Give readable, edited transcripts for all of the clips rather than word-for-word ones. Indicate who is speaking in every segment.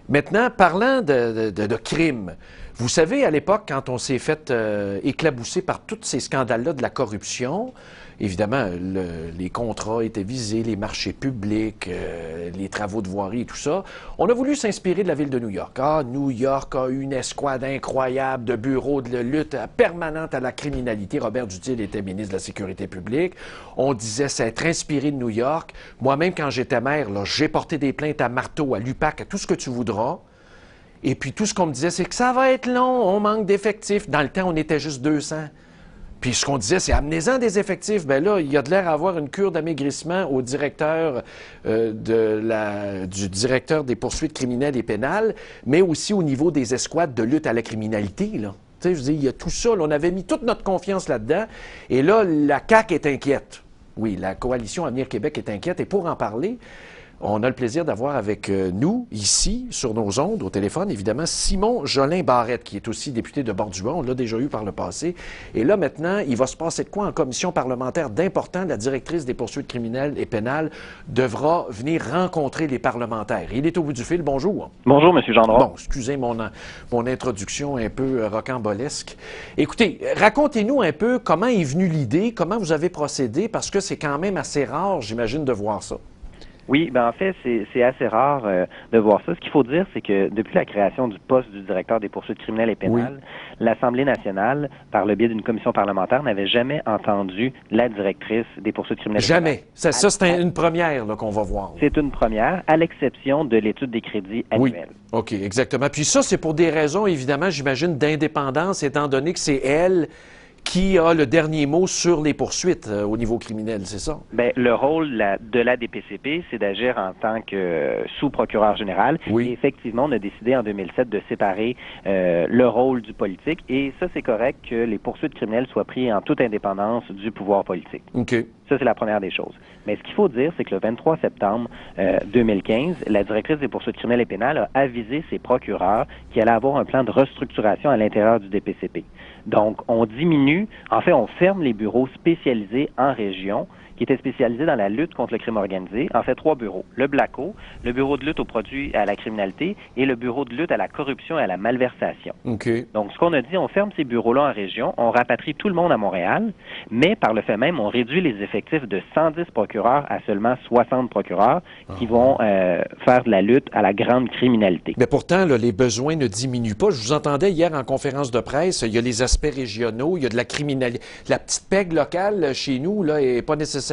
Speaker 1: Maintenant, parlant de crimes, vous savez, à l'époque, quand on s'est fait éclabousser par tous ces scandales-là de la corruption, évidemment, les contrats étaient visés, les marchés publics, les travaux de voirie et tout ça. On a voulu s'inspirer de la ville de New York. Ah, New York a une escouade incroyable de bureaux de lutte permanente à la criminalité. Robert Duthil était ministre de la Sécurité publique. On disait s'être inspiré de New York. Moi-même, quand j'étais maire, là, j'ai porté des plaintes à Marteau, à l'UPAC, à tout ce que tu voudras. Et puis, tout ce qu'on me disait, c'est que ça va être long, on manque d'effectifs. Dans le temps, on était juste 200. Puis, ce qu'on disait, c'est amenez-en des effectifs. Bien là, il y a de l'air à avoir une cure d'amaigrissement au directeur du directeur des poursuites criminelles et pénales, mais aussi au niveau des escouades de lutte à la criminalité, là. Tu sais, je veux dire, il y a tout ça. Là, on avait mis toute notre confiance là-dedans. Et là, la CAQ est inquiète. Oui, la coalition Avenir Québec est inquiète. Et pour en parler, on a le plaisir d'avoir avec nous, ici, sur nos ondes, au téléphone, évidemment, Simon Jolin-Barrette, qui est aussi député de Bordua. On l'a déjà eu par le passé. Et là, maintenant, il va se passer de quoi en commission parlementaire d'important? La directrice des poursuites criminelles et pénales devra venir rencontrer les parlementaires. Il est au bout du fil. Bonjour.
Speaker 2: Bonjour, M. Gendron.
Speaker 1: Bon, excusez mon introduction un peu rocambolesque. Écoutez, racontez-nous un peu comment est venue l'idée, comment vous avez procédé, parce que c'est quand même assez rare, j'imagine, de voir ça.
Speaker 2: Oui, ben en fait, c'est assez rare de voir ça. Ce qu'il faut dire, c'est que depuis la création du poste du directeur des poursuites criminelles et pénales, l'Assemblée nationale, par le biais d'une commission parlementaire, n'avait jamais entendu la directrice des poursuites criminelles et pénales.
Speaker 1: Jamais. Ça c'est une première qu'on va voir.
Speaker 2: C'est une première, à l'exception de l'étude des crédits annuels.
Speaker 1: Oui, OK, exactement. Puis ça, c'est pour des raisons, évidemment, j'imagine, d'indépendance, étant donné que c'est elle qui a le dernier mot sur les poursuites au niveau criminel, c'est ça?
Speaker 2: Bien, le rôle de la DPCP, c'est d'agir en tant que sous-procureur général.
Speaker 1: Oui.
Speaker 2: Et effectivement, on a décidé en 2007 de séparer le rôle du politique. Et ça, c'est correct que les poursuites criminelles soient prises en toute indépendance du pouvoir politique.
Speaker 1: OK.
Speaker 2: Ça, c'est la première des choses. Mais ce qu'il faut dire, c'est que le 23 septembre 2015, la directrice des poursuites criminelles et pénales a avisé ses procureurs qu'il allait avoir un plan de restructuration à l'intérieur du DPCP. Donc, on diminue, en fait, on ferme les bureaux spécialisés en région qui étaient spécialisés dans la lutte contre le crime organisé. En fait, 3 bureaux. Le BLACO, le bureau de lutte aux produits à la criminalité et le bureau de lutte à la corruption et à la malversation.
Speaker 1: OK.
Speaker 2: Donc, ce qu'on a dit, on ferme ces bureaux-là en région, on rapatrie tout le monde à Montréal, mais par le fait même, on réduit les effectifs de 110 procureurs à seulement 60 procureurs qui vont faire de la lutte à la grande criminalité.
Speaker 1: Mais pourtant, là, les besoins ne diminuent pas. Je vous entendais hier en conférence de presse, il y a les aspects régionaux, il y a de la criminalité. La petite pègue locale chez nous là, est pas nécessairement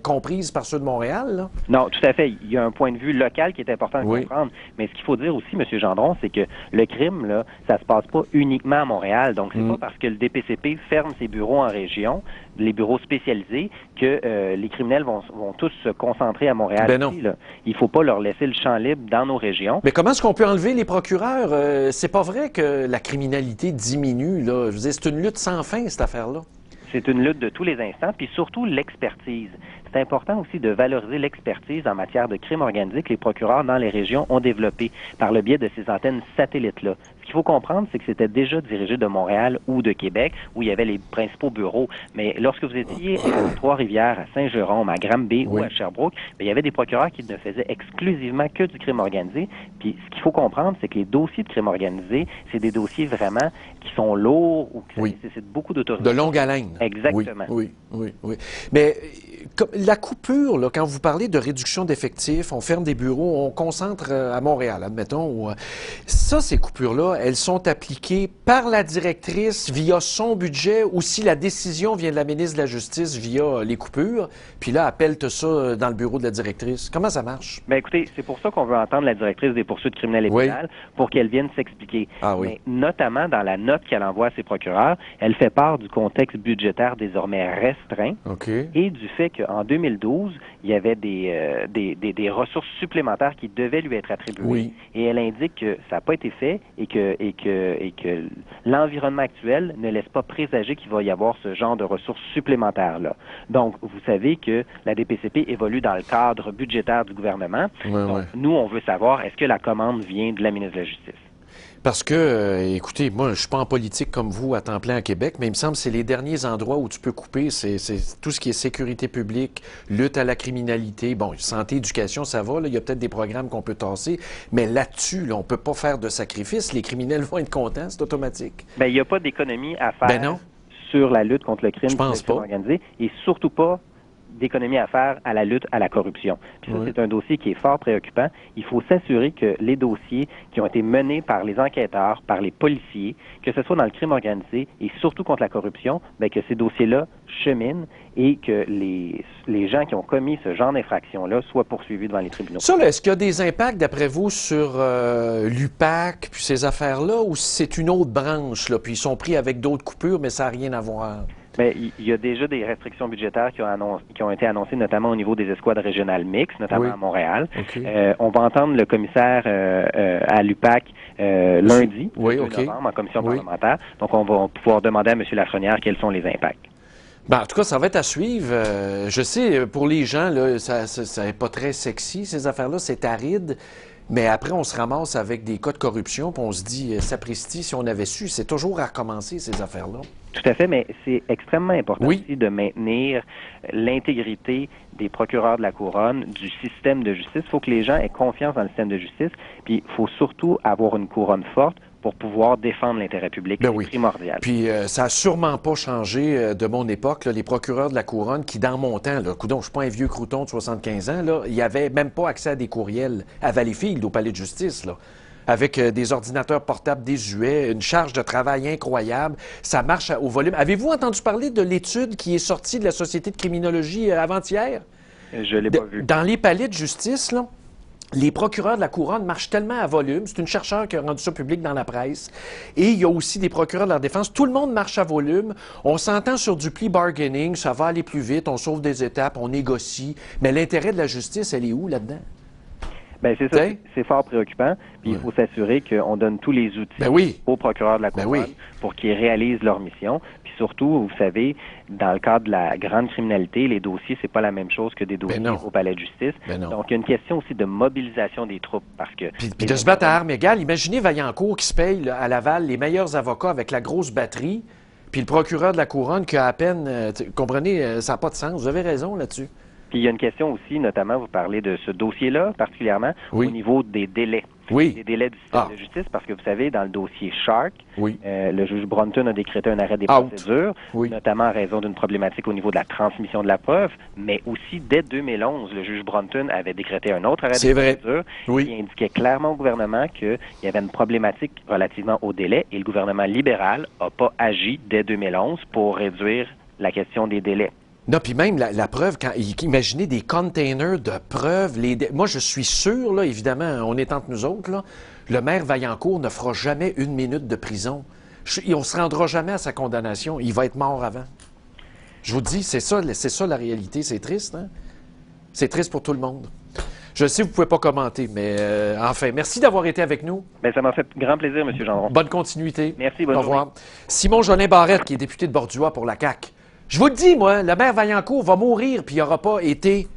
Speaker 1: comprise par ceux de Montréal, là?
Speaker 2: Non, tout à fait. Il y a un point de vue local qui est important à comprendre. Mais ce qu'il faut dire aussi, M. Gendron, c'est que le crime, là, ça se passe pas uniquement à Montréal. Donc, c'est pas parce que le DPCP ferme ses bureaux en région, les bureaux spécialisés, que les criminels vont tous se concentrer à Montréal.
Speaker 1: Ben non.
Speaker 2: Ici, là. Il faut pas leur laisser le champ libre dans nos régions.
Speaker 1: Mais comment est-ce qu'on peut enlever les procureurs? C'est pas vrai que la criminalité diminue, là. Je veux dire, c'est une lutte sans fin, cette affaire-là.
Speaker 2: C'est une lutte de tous les instants, puis surtout l'expertise. C'est important aussi de valoriser l'expertise en matière de crimes organisés que les procureurs dans les régions ont développé par le biais de ces antennes satellites-là. Ce qu'il faut comprendre, c'est que c'était déjà dirigé de Montréal ou de Québec, où il y avait les principaux bureaux. Mais lorsque vous étiez à Trois-Rivières, à Saint-Jérôme, à Granby ou à Sherbrooke, bien, il y avait des procureurs qui ne faisaient exclusivement que du crime organisé. Puis ce qu'il faut comprendre, c'est que les dossiers de crime organisé, c'est des dossiers vraiment qui sont lourds ou qui nécessitent beaucoup d'autorité.
Speaker 1: De longue haleine.
Speaker 2: Exactement.
Speaker 1: Oui. Mais la coupure, là, quand vous parlez de réduction d'effectifs, on ferme des bureaux, on concentre à Montréal, admettons. Ça, ces coupures-là, elles sont appliquées par la directrice via son budget ou si la décision vient de la ministre de la Justice via les coupures, puis là, appelle-t ça dans le bureau de la directrice. Comment ça marche?
Speaker 2: Bien, écoutez, c'est pour ça qu'on veut entendre la directrice des poursuites criminelles et pénales pour qu'elle vienne s'expliquer. Mais notamment dans la note qu'elle envoie à ses procureurs, elle fait part du contexte budgétaire désormais restreint et du fait qu'en 2012, il y avait des ressources supplémentaires qui devaient lui être attribuées. Et elle indique que ça n'a pas été fait et que l'environnement actuel ne laisse pas présager qu'il va y avoir ce genre de ressources supplémentaires-là. Donc, vous savez que la DPCP évolue dans le cadre budgétaire du gouvernement. Donc, nous, on veut savoir, est-ce que la commande vient de la ministre de la Justice?
Speaker 1: Parce que, écoutez, moi, je suis pas en politique comme vous à temps plein à Québec, mais il me semble que c'est les derniers endroits où tu peux couper. C'est tout ce qui est sécurité publique, lutte à la criminalité. Bon, santé, éducation, ça va. Là, il y a peut-être des programmes qu'on peut tasser. Mais là-dessus, là, on peut pas faire de sacrifice. Les criminels vont être contents, c'est automatique.
Speaker 2: Bien, il n'y a pas d'économie à faire
Speaker 1: Ben non.
Speaker 2: sur la lutte contre le crime,
Speaker 1: Je pense pas.
Speaker 2: organisé, et surtout pas d'économie à faire à la lutte à la corruption. Puis ça, c'est un dossier qui est fort préoccupant. Il faut s'assurer que les dossiers qui ont été menés par les enquêteurs, par les policiers, que ce soit dans le crime organisé et surtout contre la corruption, bien, que ces dossiers-là cheminent et que les gens qui ont commis ce genre d'infraction-là soient poursuivis devant les tribunaux.
Speaker 1: Ça, là, est-ce qu'il y a des impacts, d'après vous, sur l'UPAC, puis ces affaires-là, ou c'est une autre branche, là, puis ils sont pris avec d'autres coupures, mais ça n'a rien à voir?
Speaker 2: Mais il y a déjà des restrictions budgétaires qui ont été annoncées, notamment au niveau des escouades régionales mixtes, notamment à Montréal.
Speaker 1: Okay.
Speaker 2: On va entendre le commissaire à l'UPAC lundi, le 2 novembre, en commission parlementaire. Donc, on va pouvoir demander à M. Lafrenière quels sont les impacts.
Speaker 1: Ben, en tout cas, ça va être à suivre. Je sais, pour les gens, là, ça n'est pas très sexy, ces affaires-là, c'est aride. Mais après, on se ramasse avec des cas de corruption, puis on se dit, sapristi, si on avait su, c'est toujours à recommencer, ces affaires-là.
Speaker 2: Tout à fait, mais c'est extrêmement important aussi de maintenir l'intégrité des procureurs de la Couronne, du système de justice. Il faut que les gens aient confiance dans le système de justice, puis il faut surtout avoir une couronne forte pour pouvoir défendre l'intérêt public. C'est primordial.
Speaker 1: Puis ça n'a sûrement pas changé de mon époque. Là, les procureurs de la Couronne qui, dans mon temps, coudonc, je ne suis pas un vieux crouton de 75 ans, là, il n'y avait même pas accès à des courriels à Valleyfield, au palais de justice, là, avec des ordinateurs portables désuets, une charge de travail incroyable. Ça marche au volume. Avez-vous entendu parler de l'étude qui est sortie de la Société de criminologie avant-hier?
Speaker 2: Je ne l'ai pas vu.
Speaker 1: Dans les palais de justice, là, les procureurs de la Couronne marchent tellement à volume. C'est une chercheure qui a rendu ça public dans la presse. Et il y a aussi des procureurs de la défense. Tout le monde marche à volume. On s'entend sur du plea bargaining. Ça va aller plus vite. On sauve des étapes. On négocie. Mais l'intérêt de la justice, elle est où là-dedans?
Speaker 2: Bien, c'est ça. C'est fort préoccupant. Puis il faut s'assurer qu'on donne tous les outils aux procureurs de la Couronne pour qu'ils réalisent leur mission. Puis surtout, vous savez, dans le cadre de la grande criminalité, les dossiers, c'est pas la même chose que des dossiers au palais de justice. Donc, il y a une question aussi de mobilisation des troupes. Parce que
Speaker 1: puis de se battre à armes égales. Imaginez Vaillancourt qui se paye là, à Laval les meilleurs avocats avec la grosse batterie, puis le procureur de la Couronne qui a à peine... comprenez, ça n'a pas de sens. Vous avez raison là-dessus.
Speaker 2: Puis il y a une question aussi, notamment, vous parlez de ce dossier-là particulièrement, au niveau des délais. Des délais du système de justice, parce que vous savez, dans le dossier Shark, le juge Brunton a décrété un arrêt des procédures, notamment en raison d'une problématique au niveau de la transmission de la preuve, mais aussi, dès 2011, le juge Brunton avait décrété un autre arrêt des procédures qui indiquait clairement au gouvernement qu'il y avait une problématique relativement au délai, et le gouvernement libéral n'a pas agi dès 2011 pour réduire la question des délais.
Speaker 1: Non, puis même la preuve, imaginez des containers de preuves. Moi, je suis sûr, là, évidemment, on est entre nous autres, là, le maire Vaillancourt ne fera jamais 1 minute de prison. On ne se rendra jamais à sa condamnation. Il va être mort avant. Je vous dis, c'est ça la réalité. C'est triste, hein? C'est triste pour tout le monde. Je sais que vous ne pouvez pas commenter, mais enfin, merci d'avoir été avec nous.
Speaker 2: Bien, ça m'a fait grand plaisir, M. Gendron.
Speaker 1: Bonne continuité.
Speaker 2: Merci, bonne journée.
Speaker 1: Au revoir. Simon Jolin Barrette, qui est député de Bordua pour la CAQ. Je vous le dis, moi, le maire Vaillancourt va mourir, puis il n'aura pas été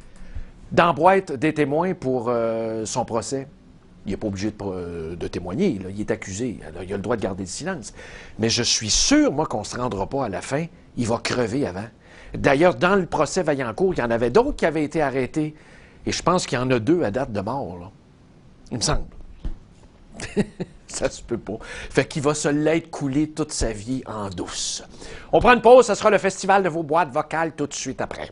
Speaker 1: dans la boîte des témoins pour son procès. Il n'est pas obligé de témoigner, là. Il est accusé. Alors, il a le droit de garder le silence. Mais je suis sûr, moi, qu'on ne se rendra pas à la fin. Il va crever avant. D'ailleurs, dans le procès Vaillancourt, il y en avait d'autres qui avaient été arrêtés. Et je pense qu'il y en a 2 à date de mort, là. Il me semble. Ça se peut pas. Fait qu'il va se l'être coulé toute sa vie en douce. On prend une pause, ce sera le festival de vos boîtes vocales tout de suite après.